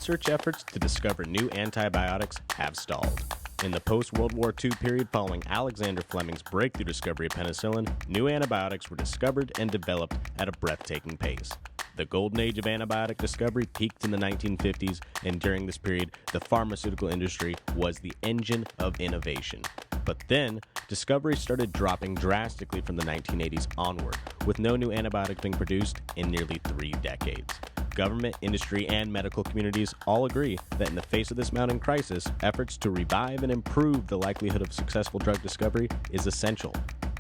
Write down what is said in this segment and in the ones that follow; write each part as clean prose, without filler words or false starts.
research efforts to discover new antibiotics have stalled. In the post-World War II period following Alexander Fleming's breakthrough discovery of penicillin, new antibiotics were discovered and developed at a breathtaking pace. The golden age of antibiotic discovery peaked in the 1950s, and during this period, the pharmaceutical industry was the engine of innovation. But then, discoveries started dropping drastically from the 1980s onward, with no new antibiotics being produced in nearly 3 decades. Government, industry, and medical communities all agree that in the face of this mounting crisis, efforts to revive and improve the likelihood of successful drug discovery is essential.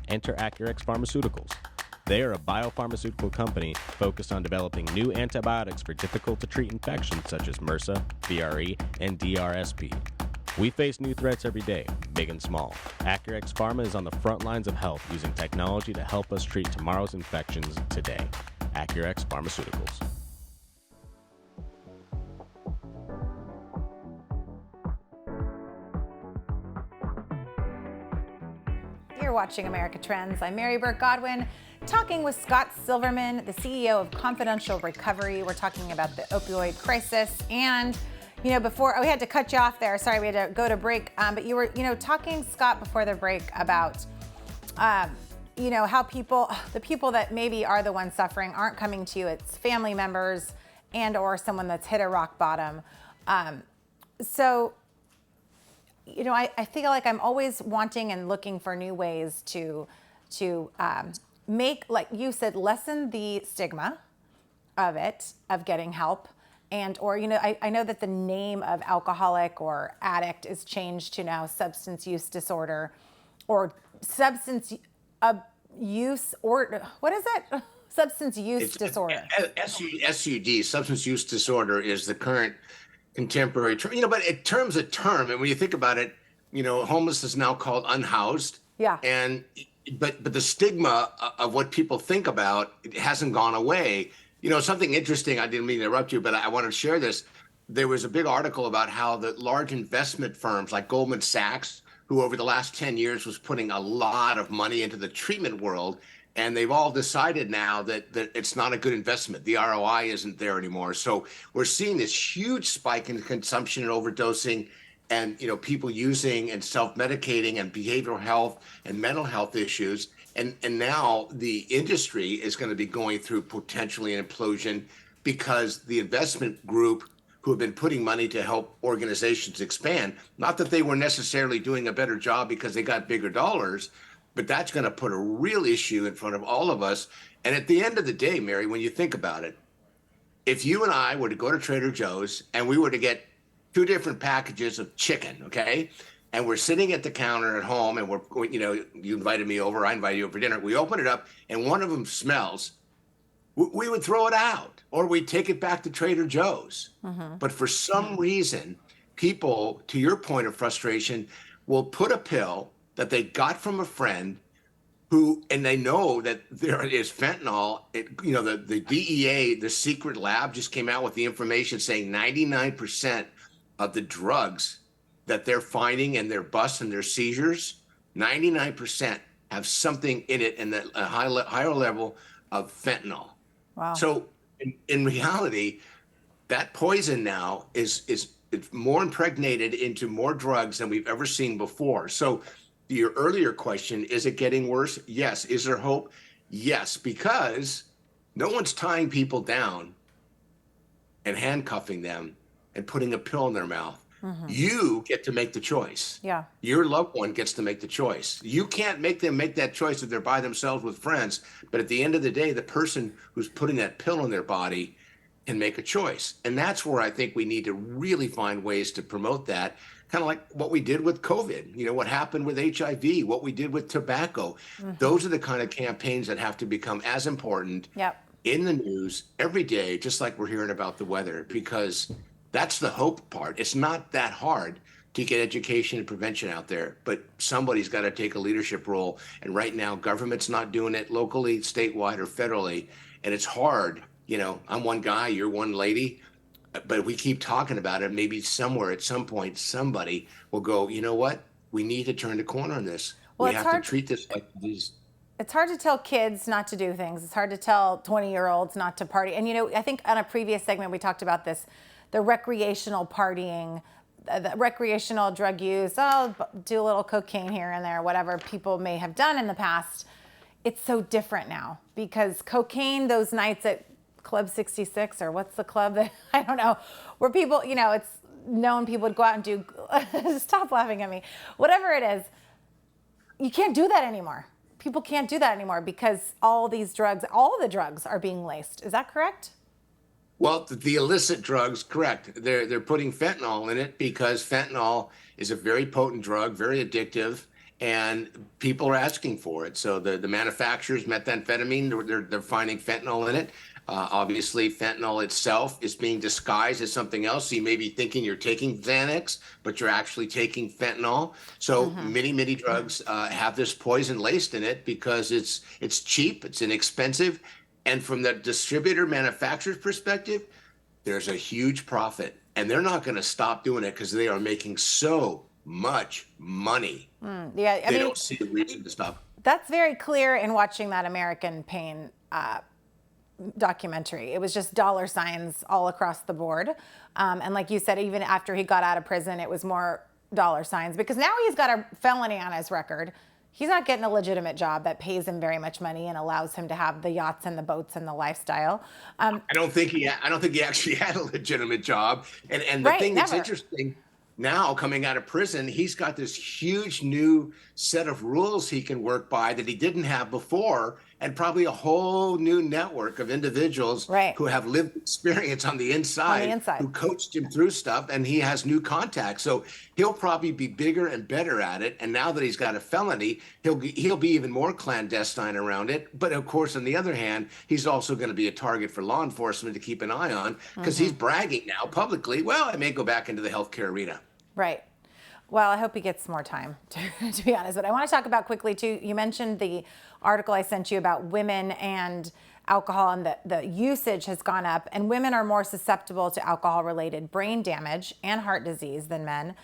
Enter Acurx Pharmaceuticals. They are a biopharmaceutical company focused on developing new antibiotics for difficult-to-treat infections such as MRSA, VRE, and DRSP. We face new threats every day, big and small. Acurx Pharma is on the front lines of health using technology to help us treat tomorrow's infections today. Acurx Pharmaceuticals. You're watching America Trends. I'm Mary Burke Godwin, talking with Scott Silverman, the CEO of Confidential Recovery. We're talking about the opioid crisis. And, before we had to cut you off there. Sorry, we had to go to break. But you were, talking, Scott, before the break about, how the people that maybe are the ones suffering aren't coming to you. It's family members and or someone that's hit a rock bottom. I feel like I'm always wanting and looking for new ways to make, like you said, lessen the stigma of getting help. And, I know that the name of alcoholic or addict is changed to now substance use disorder or substance use, or what is it? Substance use disorder. SUD, substance use disorder, is the current contemporary term, but in terms of term, and when you think about it, homeless is now called unhoused. Yeah. But the stigma of what people think about, it hasn't gone away. Something interesting, I didn't mean to interrupt you, but I want to share this. There was a big article about how the large investment firms like Goldman Sachs, who over the last 10 years was putting a lot of money into the treatment world, and they've all decided now that it's not a good investment. The ROI isn't there anymore. So we're seeing this huge spike in consumption and overdosing, and people using and self-medicating, and behavioral health and mental health issues. And now the industry is going to be going through potentially an implosion because the investment group who have been putting money to help organizations expand, not that they were necessarily doing a better job because they got bigger dollars, but that's going to put a real issue in front of all of us. And at the end of the day, Mary, when you think about it, if you and I were to go to Trader Joe's and we were to get 2 different packages of chicken, okay? And we're sitting at the counter at home and you invited me over, I invited you over for dinner. We open it up and one of them smells, we would throw it out or we'd take it back to Trader Joe's. Mm-hmm. But for some reason, people, to your point of frustration, will put a pill that they got from a friend and they know that there is fentanyl. The DEA, the secret lab, just came out with the information saying 99% of the drugs that they're finding and their busts and their seizures, 99% have something in it and a higher level of fentanyl. Wow. So in reality, that poison now is it's more impregnated into more drugs than we've ever seen before. So your earlier question, is it getting worse? Yes. Is there hope? Yes, because no one's tying people down and handcuffing them and putting a pill in their mouth. Mm-hmm. You get to make the choice. Yeah. Your loved one gets to make the choice. You can't make them make that choice if they're by themselves with friends. But at the end of the day, the person who's putting that pill in their body can make a choice. And that's where I think we need to really find ways to promote that, kind of like what we did with COVID, what happened with HIV, what we did with tobacco. Mm-hmm. Those are the kind of campaigns that have to become as important in the news every day, just like we're hearing about the weather, because that's the hope part. It's not that hard to get education and prevention out there, but somebody's got to take a leadership role. And right now, government's not doing it locally, statewide, or federally. And it's hard. I'm one guy, you're one lady, but if we keep talking about it, maybe somewhere at some point, somebody will go, you know what? We need to turn the corner on this. Well, we have to treat this like these. It's hard to tell kids not to do things. It's hard to tell 20-year-olds not to party. And, I think on a previous segment, we talked about this the recreational partying, the recreational drug use, oh, do a little cocaine here and there, whatever people may have done in the past. It's so different now because cocaine, those nights at Club 66, or what's the club that, I don't know, where people, it's known people would go out and do, stop laughing at me, whatever it is, you can't do that anymore. People can't do that anymore because all the drugs are being laced. Is that correct? Well, the illicit drugs, correct. They're putting fentanyl in it because fentanyl is a very potent drug, very addictive, and people are asking for it. So the manufacturers, methamphetamine, they're finding fentanyl in it. Obviously, fentanyl itself is being disguised as something else. So you may be thinking you're taking Xanax, but you're actually taking fentanyl. So many drugs have this poison laced in it because it's cheap, it's inexpensive. And from the distributor manufacturer's perspective, there's a huge profit. And they're not going to stop doing it because they are making so much money. Yeah, I mean, don't see a reason to stop. That's very clear in watching that American Pain documentary. It was just dollar signs all across the board. And like you said, even after he got out of prison, it was more dollar signs because now he's got a felony on his record. He's not getting a legitimate job that pays him very much money and allows him to have the yachts and the boats and the lifestyle. I don't think he actually had a legitimate job. And the thing that's interesting now, coming out of prison, he's got this huge new set of rules he can work by that he didn't have before, and probably a whole new network of individuals who have lived experience on the inside, who coached him through stuff, and he has new contacts. So he'll probably be bigger and better at it. And now that he's got a felony, he'll be even more clandestine around it. But of course, on the other hand, he's also going to be a target for law enforcement to keep an eye on because he's bragging now publicly, well, I may go back into the healthcare arena. Right. Well, I hope he gets more time, to be honest. But I want to talk about quickly, too, you mentioned the article I sent you about women and alcohol, and the usage has gone up, and women are more susceptible to alcohol-related brain damage and heart disease than men.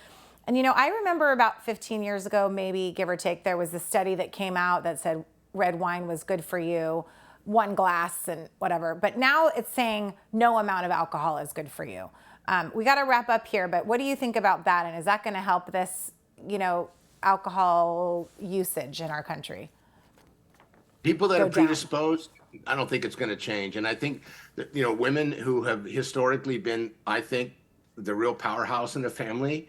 And, I remember about 15 years ago, maybe, give or take, there was a study that came out that said red wine was good for you, 1 glass and whatever. But now it's saying no amount of alcohol is good for you. We got to wrap up here, but what do you think about that? And is that going to help this, alcohol usage in our country? People that are predisposed, I don't think it's going to change. And I think that, women who have historically been, I think, the real powerhouse in the family,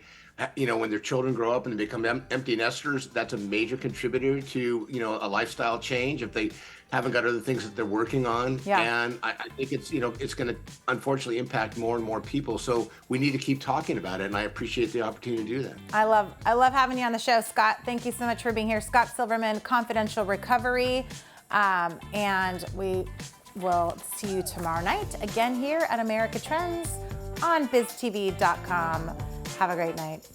when their children grow up and they become empty nesters, that's a major contributor to, a lifestyle change if they haven't got other things that they're working on. And I think it's going to unfortunately impact more and more people. So we need to keep talking about it. And I appreciate the opportunity to do that. I love having you on the show, Scott. Thank you so much for being here. Scott Silverman, Confidential Recovery. And we will see you tomorrow night again here at America Trends on biztv.com. Have a great night.